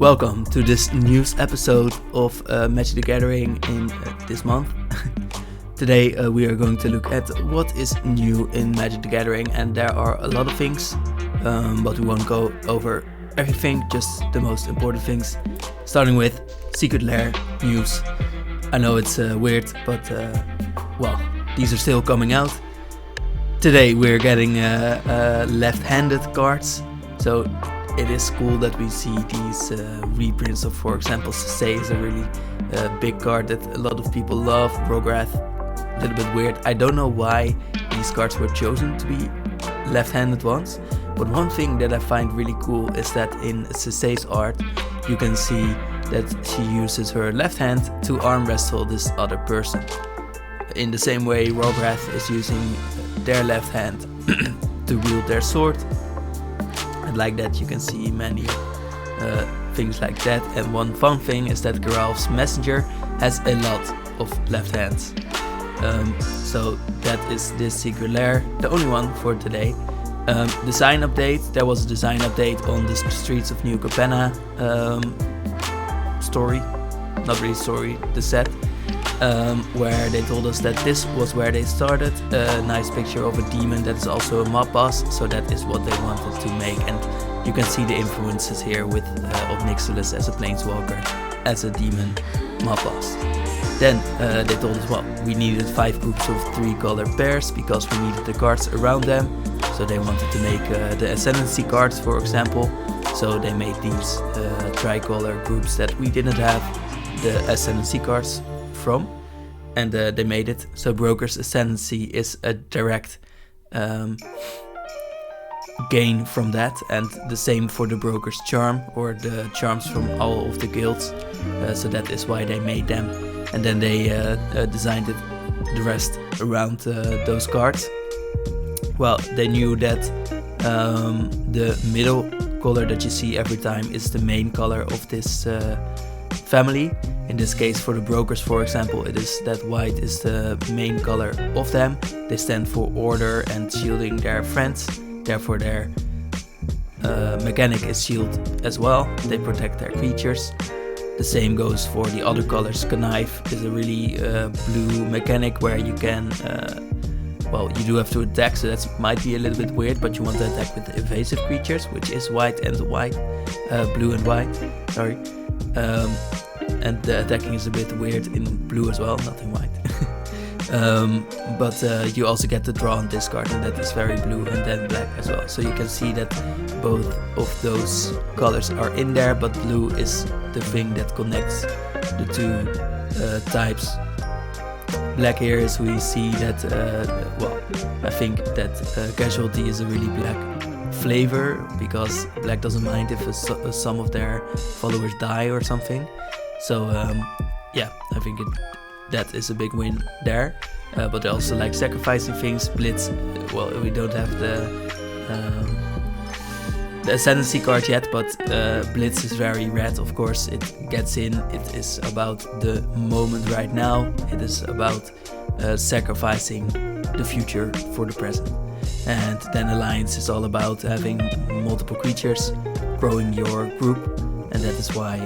Welcome to this news episode of Magic the Gathering in this month. Today we are going to look at what is new in Magic the Gathering, and there are a lot of things, but we won't go over everything, just the most important things, starting with Secret Lair news. I know it's weird, but well, these are still coming out. Today we're getting left-handed cards, so it is cool that we see these reprints of, for example, Say is a really big card that a lot of people love. Rograth, a little bit weird. I don't know why these cards were chosen to be left-handed ones, but one thing that I find really cool is that in Say's art you can see that she uses her left hand to arm wrestle this other person. In the same way Rograth is using their left hand to wield their sword. And like that you can see many things like that. And one fun thing is that Geralf's Messenger has a lot of left hands. So that is this Secret Lair, the only one for today. Design update. There was a design update on the Streets of New Capenna story. Not really story, the set. Where they told us that this was where they started. A nice picture of a demon that is also a mob boss, so that is what they wanted to make, and you can see the influences here with of Nixilus as a planeswalker, as a demon mob boss. Then they told us, well, we needed 5 groups of 3 color pairs because we needed the cards around them, so they wanted to make the Ascendancy cards, for example, so they made these tricolor groups that we didn't have the Ascendancy cards from, and they made it so Broker's Ascendancy is a direct gain from that, and the same for the Broker's Charm, or the charms from all of the guilds, so that is why they made them, and then they designed it the rest around those cards. Well, they knew that the middle color that you see every time is the main color of this family. In this case, for the Brokers, for example, it is that white is the main color of them. They stand for order and shielding their friends, therefore their mechanic is shield as well. They protect their creatures. The same goes for the other colors. Connive is a really blue mechanic where you can, well, you do have to attack, so that might be a little bit weird, but you want to attack with evasive creatures, which is white and white, blue and white, sorry. And the attacking is a bit weird in blue as well, not in white. But you also get the draw and discard, and that is very blue, and then black as well. So you can see that both of those colors are in there, but blue is the thing that connects the two types. Black here is we see that, well, I think that Casualty is a really black flavor, because black doesn't mind if some of their followers die or something. So yeah, I think that is a big win there. But I also like sacrificing things. Blitz, well, we don't have the Ascendancy card yet, but Blitz is very red, of course. It gets in, it is about the moment right now. It is about sacrificing the future for the present. And then Alliance is all about having multiple creatures, growing your group, and that is why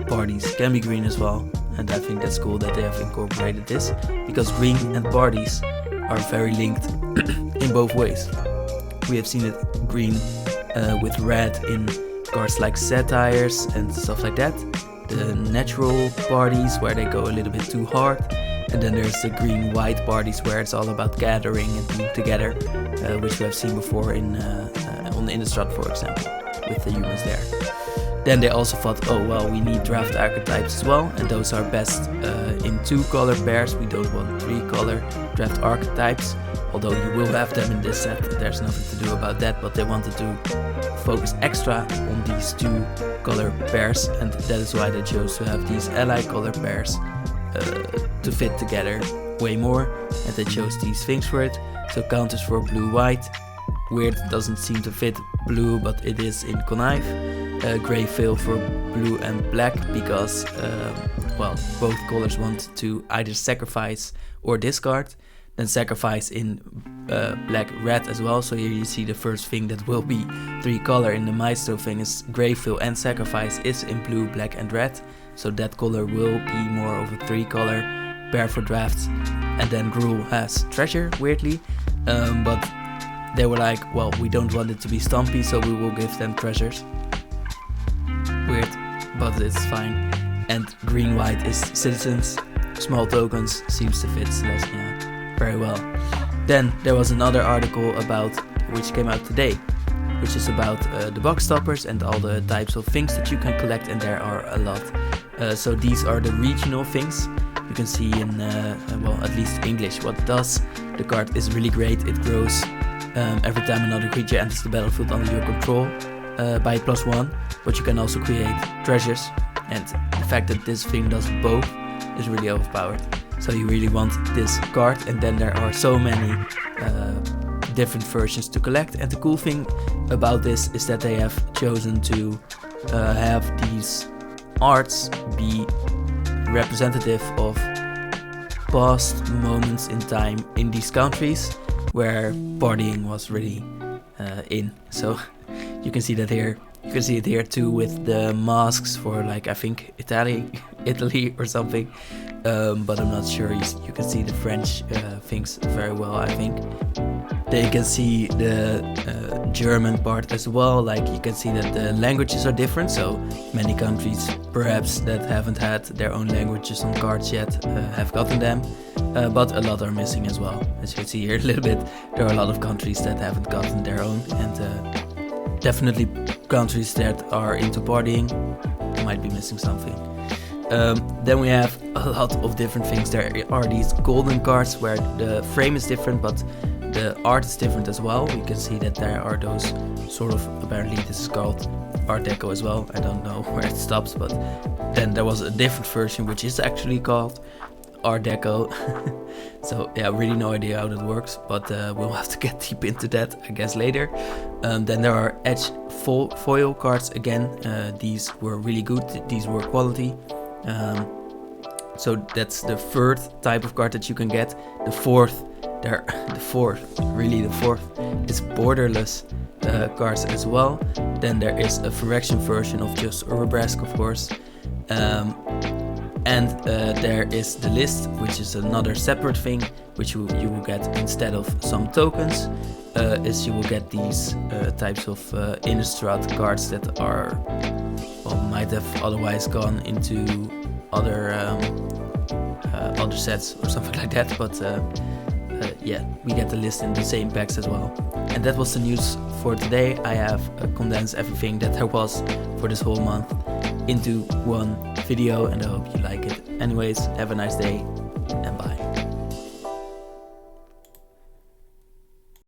parties can be green as well. And I think that's cool that they have incorporated this, because green and parties are very linked in both ways. We have seen it green with red in cards like Satires and stuff like that. The natural parties where they go a little bit too hard. And then there's the green-white parties where it's all about gathering and being together, which we have seen before on the Innistrad, for example, with the humans there. Then they also thought, oh well, we need draft archetypes as well, and those are best in 2 color pairs. We don't want 3 color draft archetypes, although you will have them in this set. There's nothing to do about that, but they wanted to focus extra on these 2 color pairs, and that is why they chose to have these ally color pairs to fit together way more, and they chose these things for it. So counters for blue-white. Weird, doesn't seem to fit blue, but it is in Connive. Grey Veil for blue and black, because well, both colors want to either sacrifice or discard. then Sacrifice in black red as well. So here you see the first thing that will be 3 color in the Maestro thing is Gravefill, and Sacrifice is in blue, black and red. So that color will be more of a 3 color pair for drafts. And then Gruul has Treasure, weirdly, but they were like, well, we don't want it to be Stumpy, so we will give them treasures. Weird, but it's fine. And green-white is Citizens. Small tokens seems to fit Celestia very well. Then there was another article which came out today, which is about the box stoppers and all the types of things that you can collect, and there are a lot. So these are the regional things. You can see in, well, at least English what it does. The card is really great. It grows every time another creature enters the battlefield under your control by +1, but you can also create treasures, and the fact that this thing does both is really overpowered. So you really want this card, and then there are so many different versions to collect. And the cool thing about this is that they have chosen to have these arts be representative of past moments in time in these countries where partying was really in. So you can see that here. You can see it here too with the masks for, like, I think Italy or something, but I'm not sure. You can see the French things very well, I think. Then you can see the German part as well. Like, you can see that the languages are different, so many countries perhaps that haven't had their own languages on cards yet have gotten them, but a lot are missing as well. As you can see here a little bit, there are a lot of countries that haven't gotten their own, and definitely countries that are into partying might be missing something. Then we have a lot of different things. There are these golden cards where the frame is different, but the art is different as well. We can see that there are those sort of, apparently this is called Art Deco as well. I don't know where it stops, but then there was a different version which is actually called Art Deco. So yeah, really no idea how that works, but we'll have to get deep into that, I guess, later. Then there are edge foil cards again. These were really good. These were quality. So that's the third type of card that you can get. The fourth is borderless cards as well. Then there is a Phyrexian version of just Urabrask, of course. And there is the list, which is another separate thing, which you will get instead of some tokens. Is you will get these types of Innistrad cards that are, well, might have otherwise gone into other sets or something like that. But yeah, we get the list in the same packs as well. And that was the news for today. I have condensed everything that there was for this whole month into one video, and I hope you like it. Anyways, have a nice day and bye.